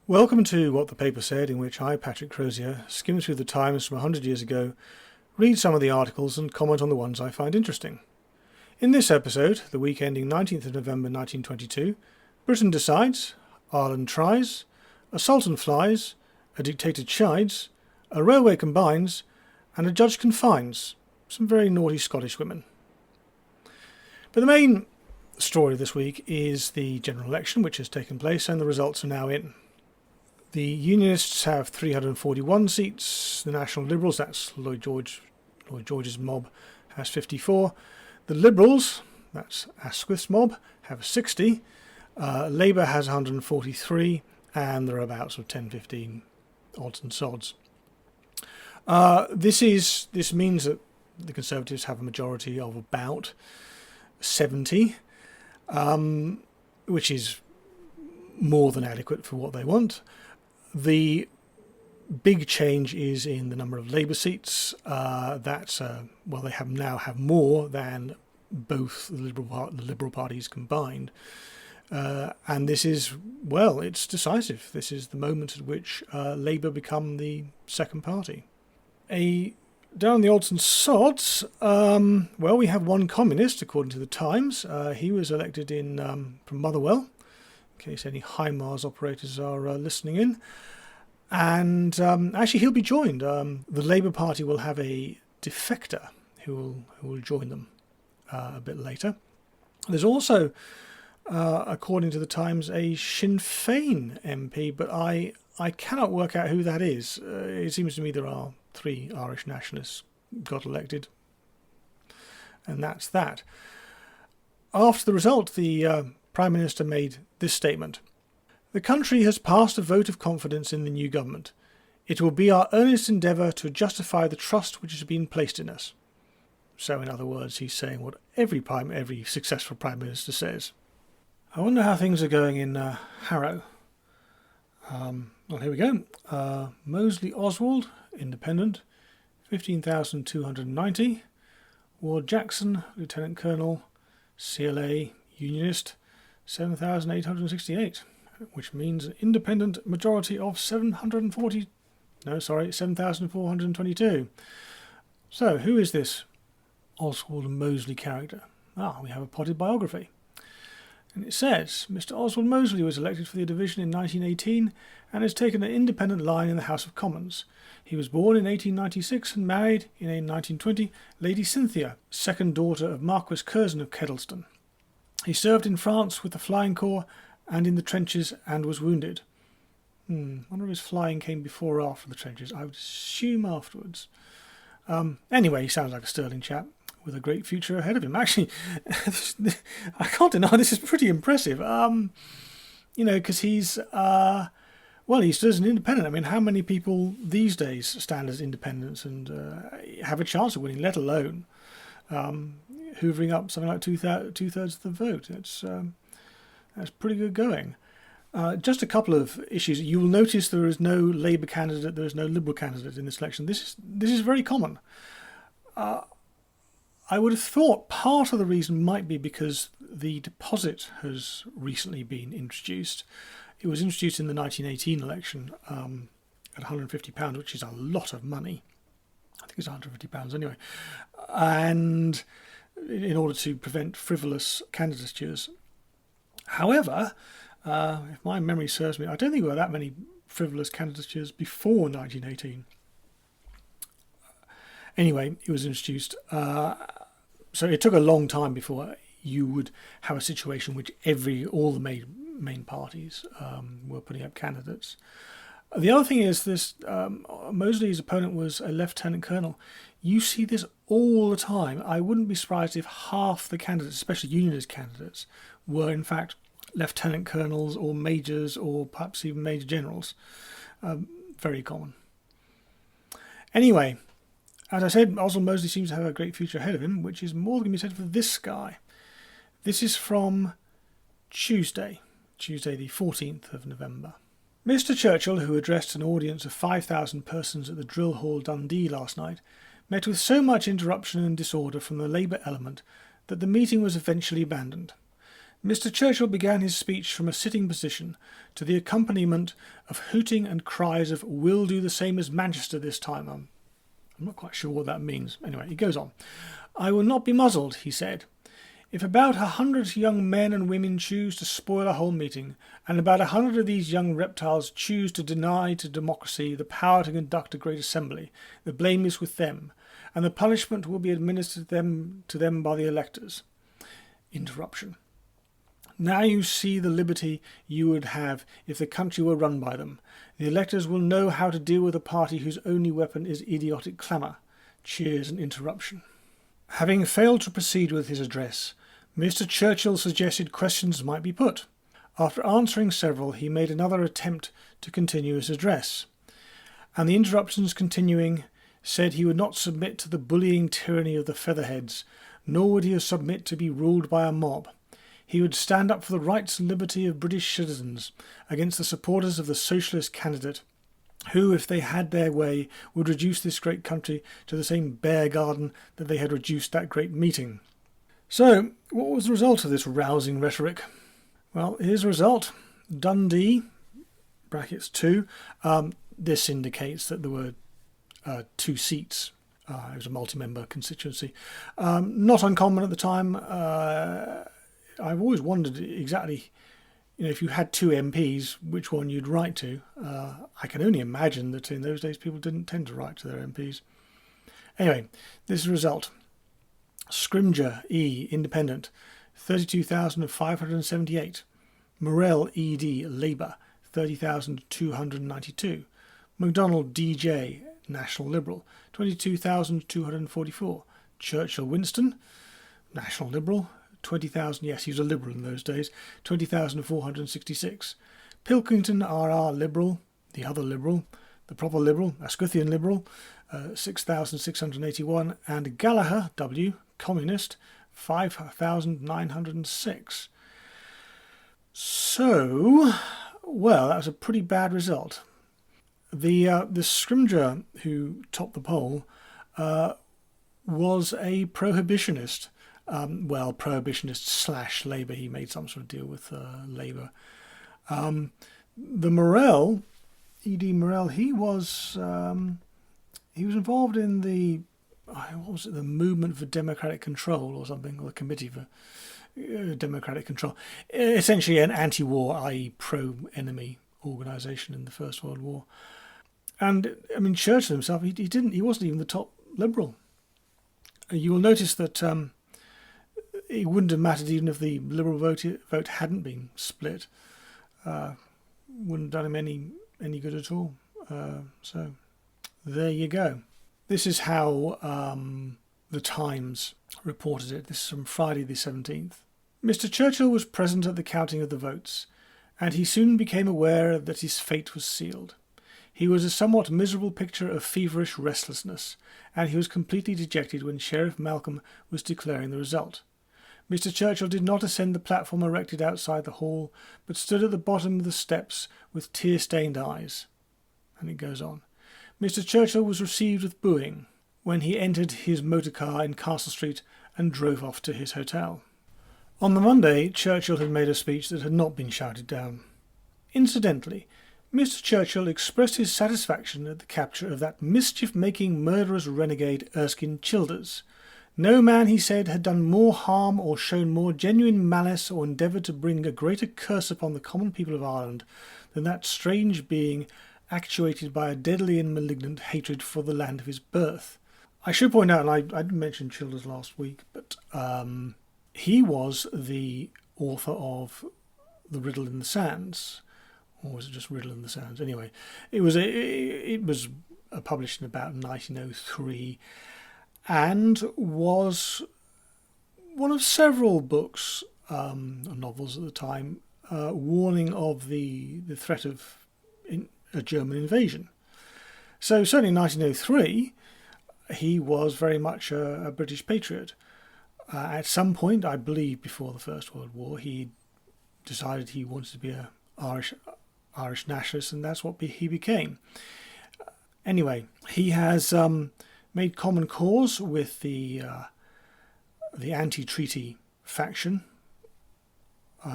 Welcome to What the Paper Said, in which I, Patrick Crozier, skim through the Times from 100 years ago, read some of the articles and comment on the ones I find interesting. In this episode, the week ending 19th of November 1922, Britain decides, Ireland tries, a sultan flies, a dictator chides, a railway combines, and a judge confines some very naughty Scottish women. But the main story this week is the general election, which has taken place, and the results are now in. The Unionists have 341 seats. The National Liberals, that's Lloyd George's mob, has 54. The Liberals, that's Asquith's mob, have 60. Labour has 143, and there are about sort of 10-15 odds and sods. This means that the Conservatives have a majority of about 70, which is more than adequate for what they want. The big change is in the number of Labour seats. They now have more than both the Liberal parties combined. And this is, it's decisive. This is the moment at which Labour become the second party. Down the odds and sods, we have one communist, according to the Times. He was elected from Motherwell, in case any HIMARS operators are listening in. And actually he'll be joined. The Labour Party will have a defector who will join them a bit later. There's also, according to the Times, a Sinn Féin MP, but I cannot work out who that is. It seems to me there are 3 Irish nationalists got elected, and that's that. After the result, the Prime Minister made this statement. The country has passed a vote of confidence in the new government. It will be our earnest endeavour to justify the trust which has been placed in us. So, in other words, he's saying what every successful Prime Minister says. I wonder how things are going in Harrow. Here we go. Mosley Oswald, Independent, 15,290. Ward Jackson, Lieutenant Colonel, CLA, Unionist, 7,868. Which means an independent majority of 7,422. So, who is this Oswald and Mosley character? We have a potted biography. And it says, Mr. Oswald Mosley was elected for the division in 1918 and has taken an independent line in the House of Commons. He was born in 1896 and married in 1920 Lady Cynthia, second daughter of Marquis Curzon of Kedleston. He served in France with the Flying Corps and in the trenches and was wounded. Wonder if his flying came before or after the trenches. I would assume afterwards. Anyway, he sounds like a sterling chap with a great future ahead of him. Actually, I can't deny this is pretty impressive. Because he's he stood as an independent. I mean, how many people these days stand as independents and have a chance of winning, let alone hoovering up something like two-thirds of the vote? That's pretty good going. Just a couple of issues. You will notice there is no Labour candidate, there is no Liberal candidate in this election. This is very common. I would have thought part of the reason might be because the deposit has recently been introduced. It was introduced in the 1918 election at £150, which is a lot of money. I think it's £150 anyway. And in order to prevent frivolous candidatures. However, if my memory serves me, I don't think there were that many frivolous candidatures before 1918. Anyway, it was introduced. So it took a long time before you would have a situation which all the main parties were putting up candidates. The other thing is this: Mosley's opponent was a lieutenant colonel. You see this all the time. I wouldn't be surprised if half the candidates, especially Unionist candidates, were in fact lieutenant colonels or majors or perhaps even major generals. Very common. Anyway, as I said, Oswald Mosley seems to have a great future ahead of him, which is more than can be said for this guy. This is from Tuesday the 14th of November. Mr. Churchill, who addressed an audience of 5,000 persons at the Drill Hall, Dundee last night, met with so much interruption and disorder from the Labour element that the meeting was eventually abandoned. Mr. Churchill began his speech from a sitting position, to the accompaniment of hooting and cries of "We'll do the same as Manchester this time." I'm not quite sure what that means. Anyway, he goes on. "I will not be muzzled," he said. "If about 100 young men and women choose to spoil a whole meeting, and about 100 of these young reptiles choose to deny to democracy the power to conduct a great assembly, the blame is with them, and the punishment will be administered to them by the electors." Interruption. "Now you see the liberty you would have if the country were run by them. The electors will know how to deal with a party whose only weapon is idiotic clamour." Cheers and interruption. Having failed to proceed with his address, Mr. Churchill suggested questions might be put. After answering several, he made another attempt to continue his address, and the interruptions continuing, said he would not submit to the bullying tyranny of the featherheads, nor would he submit to be ruled by a mob. He would stand up for the rights and liberty of British citizens against the supporters of the socialist candidate, who, if they had their way, would reduce this great country to the same bear garden that they had reduced that great meeting. So, what was the result of this rousing rhetoric? Well, here's the result. Dundee, brackets 2, this indicates that there were 2 seats. It was a multi-member constituency. Not uncommon at the time. I've always wondered exactly, if you had 2 MPs, which one you'd write to. I can only imagine that in those days people didn't tend to write to their MPs. Anyway, this is the result. Scrimgeour, E, Independent, 32,578. Morell, ED, Labour, 30,292. MacDonald, DJ, National Liberal, 22,244. Churchill, Winston, National Liberal, 20,000, yes, he was a Liberal in those days, 20,466. Pilkington, RR, Liberal, the other Liberal, the proper Liberal, Asquithian Liberal, 6,681. And Gallagher, W, Communist, 5,906. So, well, that was a pretty bad result. The Scrimgeour, who topped the poll, was a prohibitionist. Prohibitionist / Labour. He made some sort of deal with Labour. The Morell, E.D. Morell, he was involved in the the Movement for Democratic Control or something, or the Committee for Democratic Control. Essentially, an anti-war, i.e., pro-enemy organisation in the First World War. And I mean, Churchill himself, he wasn't even the top Liberal. You will notice that. It wouldn't have mattered even if the Liberal vote hadn't been split. Wouldn't have done him any good at all. So there you go. This is how the Times reported it. This is from Friday the 17th. Mr. Churchill was present at the counting of the votes, and he soon became aware that his fate was sealed. He was a somewhat miserable picture of feverish restlessness, and he was completely dejected when Sheriff Malcolm was declaring the result. Mr. Churchill did not ascend the platform erected outside the hall, but stood at the bottom of the steps with tear-stained eyes. And it goes on. Mr. Churchill was received with booing when he entered his motor car in Castle Street and drove off to his hotel. On the Monday, Churchill had made a speech that had not been shouted down. Incidentally, Mr. Churchill expressed his satisfaction at the capture of that mischief-making murderous renegade Erskine Childers. No man, he said, had done more harm or shown more genuine malice or endeavoured to bring a greater curse upon the common people of Ireland than that strange being actuated by a deadly and malignant hatred for the land of his birth. I should point out, and I didn't mention Childers last week, but he was the author of The Riddle in the Sands. Or was it just Riddle in the Sands? Anyway, it was published in about 1903, and was one of several books, novels at the time, warning of the threat of a German invasion. So certainly in 1903, he was very much a British patriot. At some point, I believe before the First World War, he decided he wanted to be an Irish nationalist, and that's what he became. Anyway, he has made common cause with the anti-treaty faction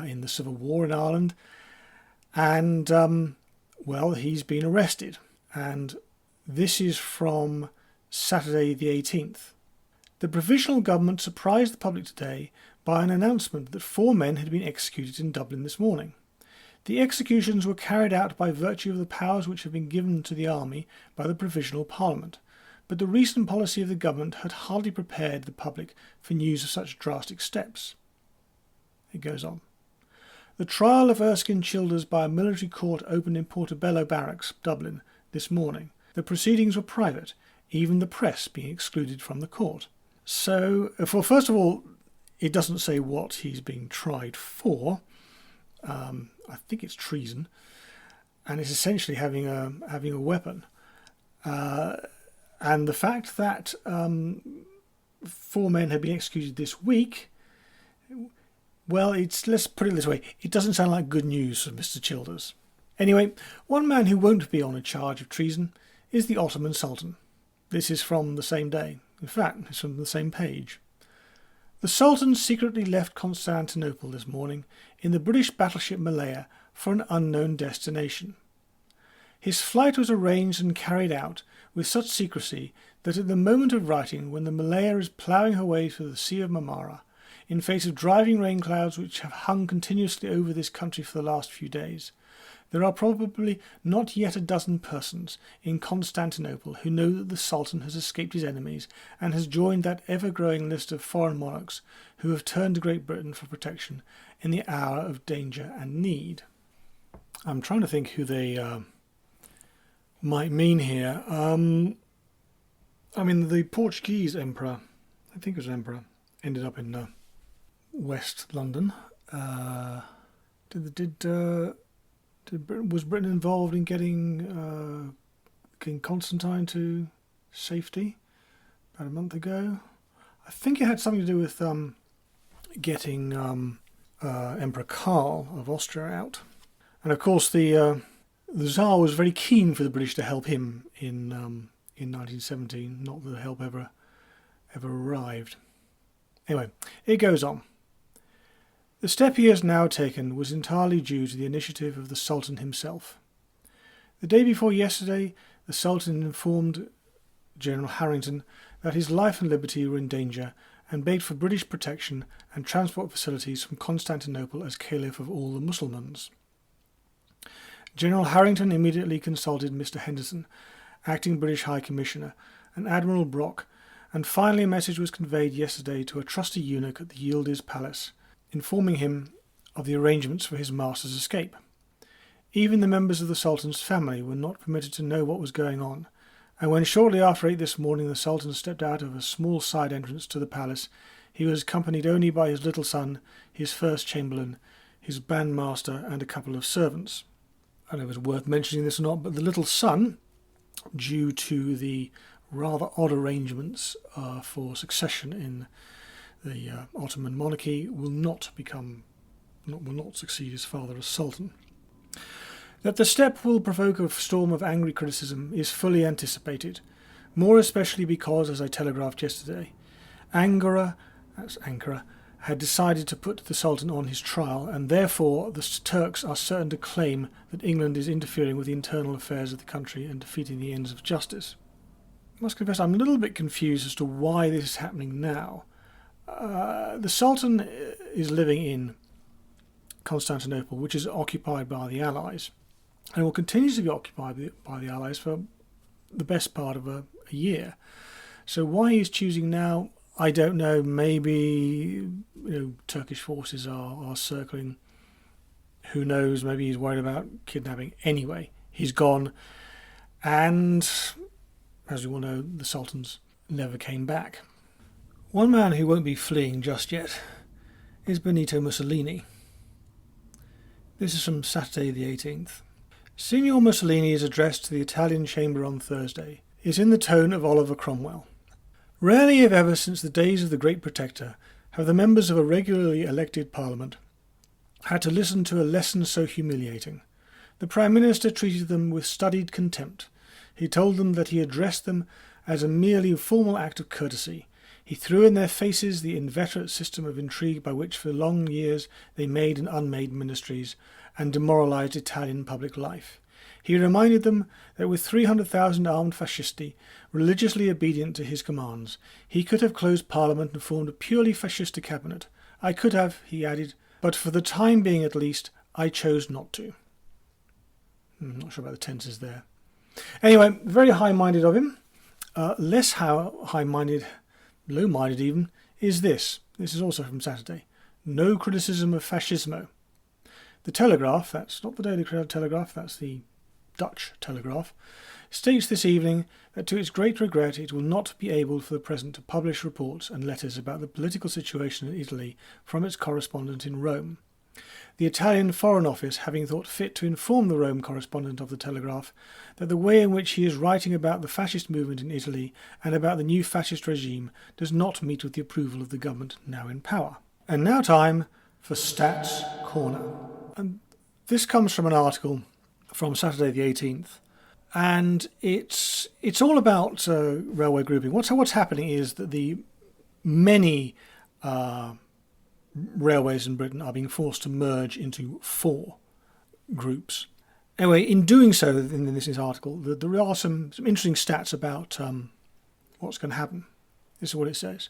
in the Civil War in Ireland. And, well, he's been arrested. And this is from Saturday the 18th. The provisional government surprised the public today by an announcement that 4 men had been executed in Dublin this morning. The executions were carried out by virtue of the powers which had been given to the army by the Provisional Parliament, but the recent policy of the government had hardly prepared the public for news of such drastic steps. It goes on. The trial of Erskine Childers by a military court opened in Portobello Barracks, Dublin, this morning. The proceedings were private, even the press being excluded from the court. So, first of all, it doesn't say what he's being tried for. I think it's treason, and it's essentially having a weapon. And the fact that 4 men had been executed this week, well, let's put it this way, it doesn't sound like good news for Mr. Childers. Anyway, one man who won't be on a charge of treason is the Ottoman Sultan. This is from the same day. In fact, it's from the same page. The Sultan secretly left Constantinople this morning in the British battleship Malaya for an unknown destination. His flight was arranged and carried out with such secrecy that at the moment of writing, when the Malaya is ploughing her way through the Sea of Marmara, in face of driving rain clouds which have hung continuously over this country for the last few days, there are probably not yet a dozen persons in Constantinople who know that the Sultan has escaped his enemies and has joined that ever-growing list of foreign monarchs who have turned to Great Britain for protection in the hour of danger and need. I'm trying to think who they might mean here. The Portuguese emperor, I think it was emperor, ended up in West London. Was Britain involved in getting King Constantine to safety about a month ago? I think it had something to do with getting Emperor Karl of Austria out. And of course the Tsar was very keen for the British to help him in 1917. Not that the help ever arrived. Anyway, it goes on. The step he has now taken was entirely due to the initiative of the Sultan himself. The day before yesterday, the Sultan informed General Harrington that his life and liberty were in danger and begged for British protection and transport facilities from Constantinople as Caliph of all the Mussulmans. General Harrington immediately consulted Mr. Henderson, acting British High Commissioner, and Admiral Brock, and finally a message was conveyed yesterday to a trusty eunuch at the Yildiz Palace, informing him of the arrangements for his master's escape. Even the members of the Sultan's family were not permitted to know what was going on, and when shortly after 8 this morning the Sultan stepped out of a small side entrance to the palace, he was accompanied only by his little son, his first chamberlain, his bandmaster, and a couple of servants. I don't know if it's worth mentioning this or not, but the little son, due to the rather odd arrangements for succession in the Ottoman monarchy, will not succeed his father as Sultan. That the step will provoke a storm of angry criticism is fully anticipated, more especially because, as I telegraphed yesterday, Ankara had decided to put the Sultan on his trial, and therefore the Turks are certain to claim that England is interfering with the internal affairs of the country and defeating the ends of justice. I must confess I'm a little bit confused as to why this is happening now. The Sultan is living in Constantinople, which is occupied by the Allies, and will continue to be occupied by the Allies for the best part of a year. So why he's choosing now, I don't know. Maybe Turkish forces are circling. Who knows? Maybe he's worried about kidnapping. Anyway, he's gone, and as we all know, the Sultans never came back. One man who won't be fleeing just yet is Benito Mussolini. This is from Saturday the 18th. Signor Mussolini's address to the Italian Chamber on Thursday is in the tone of Oliver Cromwell. Rarely, if ever, since the days of the Great Protector, have the members of a regularly elected Parliament had to listen to a lesson so humiliating. The Prime Minister treated them with studied contempt. He told them that he addressed them as a merely formal act of courtesy. He threw in their faces the inveterate system of intrigue by which for long years they made and unmade ministries and demoralised Italian public life. He reminded them that with 300,000 armed fascisti religiously obedient to his commands, he could have closed Parliament and formed a purely fascista cabinet. I could have, he added, but for the time being at least, I chose not to. I'm not sure about the tenses there. Anyway, very high-minded of him. Less high-minded, low-minded even, is this. This is also from Saturday. No criticism of fascismo. The Telegraph, that's not the Daily Telegraph, that's the Dutch Telegraph, states this evening that to its great regret it will not be able for the present to publish reports and letters about the political situation in Italy from its correspondent in Rome. The Italian Foreign Office having thought fit to inform the Rome correspondent of the Telegraph that the way in which he is writing about the fascist movement in Italy and about the new fascist regime does not meet with the approval of the government now in power. And now time for Stats Corner. And this comes from an article from Saturday the 18th, and it's all about railway grouping. What's happening is that the many railways in Britain are being forced to merge into 4 groups. Anyway, in doing so, in this article, there are some interesting stats about what's going to happen. This is what it says.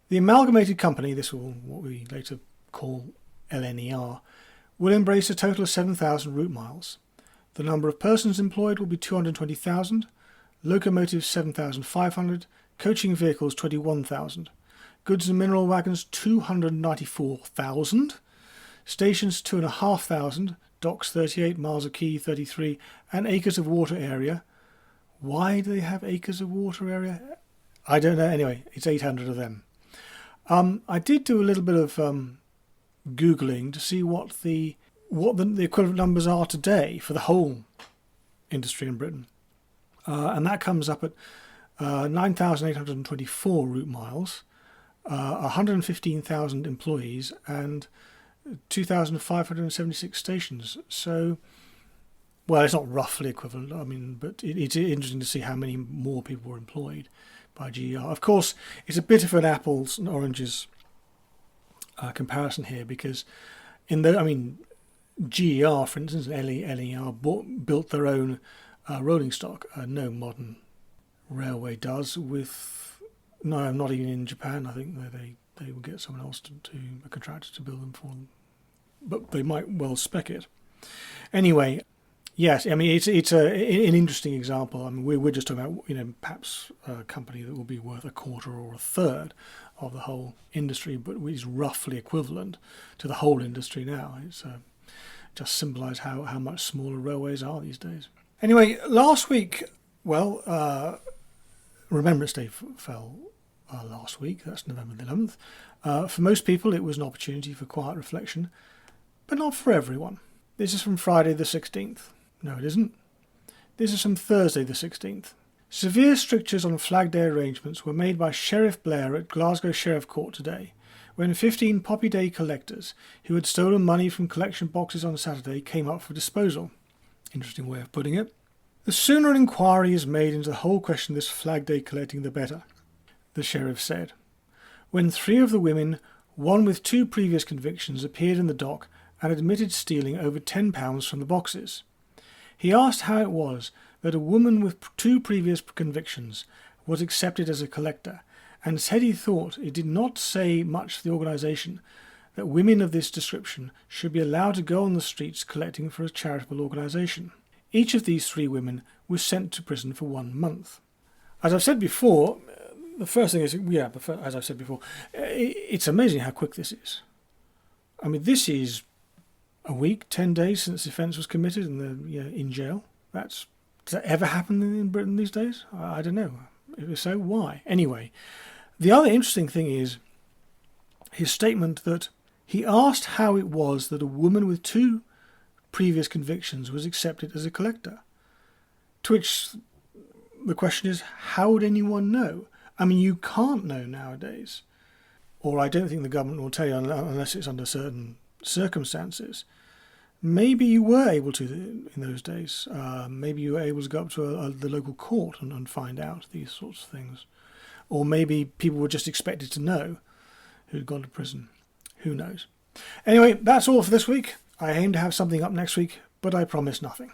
The amalgamated company, this will what we later call LNER, will embrace a total of 7,000 route miles. The number of persons employed will be 220,000, locomotives 7,500, coaching vehicles 21,000. Goods and mineral wagons 294,000, stations 2,500, docks 38, miles of quay 33, and acres of water area. Why do they have acres of water area? I don't know. Anyway, it's 800 of them. I did do a little bit of Googling to see what the equivalent numbers are today for the whole industry in Britain, and that comes up at 9,824 route miles. 115,000 employees and 2,576 stations. So, well, it's not roughly equivalent, I mean, but it's interesting to see how many more people were employed by GER. Of course, it's a bit of an apples and oranges comparison here, because GER, for instance, and LER built their own rolling stock. No modern railway does with... No, not even in Japan. I think they will get someone else a contractor to build them for them. But they might well spec it. Anyway, yes, I mean, it's an interesting example. I mean, we're just talking about, perhaps a company that will be worth a quarter or a third of the whole industry, but is roughly equivalent to the whole industry now. It's just symbolise how much smaller railways are these days. Anyway, last week, Remembrance Day fell last week. That's November the 11th. For most people, it was an opportunity for quiet reflection, but not for everyone. This is from Friday the 16th. No, it isn't. This is from Thursday the 16th. Severe strictures on Flag Day arrangements were made by Sheriff Blair at Glasgow Sheriff Court today, when 15 Poppy Day collectors who had stolen money from collection boxes on Saturday came up for disposal. Interesting way of putting it. The sooner an inquiry is made into the whole question of this Flag Day collecting, the better, the sheriff said. When 3 of the women, one with 2 previous convictions, appeared in the dock and admitted stealing over £10 from the boxes. He asked how it was that a woman with 2 previous convictions was accepted as a collector, and said he thought it did not say much to the organisation that women of this description should be allowed to go on the streets collecting for a charitable organisation. Each of these 3 women was sent to prison for 1 month. As I've said before, the first thing is, as I've said before, it's amazing how quick this is. I mean, this is a week, 10 days since the offence was committed and they're in jail. Does that ever happen in Britain these days? I don't know. If so, why? Anyway, the other interesting thing is his statement that he asked how it was that a woman with 2 previous convictions was accepted as a collector. To which the question is, how would anyone know? I mean, you can't know nowadays. Or I don't think the government will tell you unless it's under certain circumstances. Maybe you were able to in those days. Maybe you were able to go up to the local court and find out these sorts of things. Or maybe people were just expected to know who'd gone to prison. Who knows? Anyway, that's all for this week. I aim to have something up next week, but I promise nothing.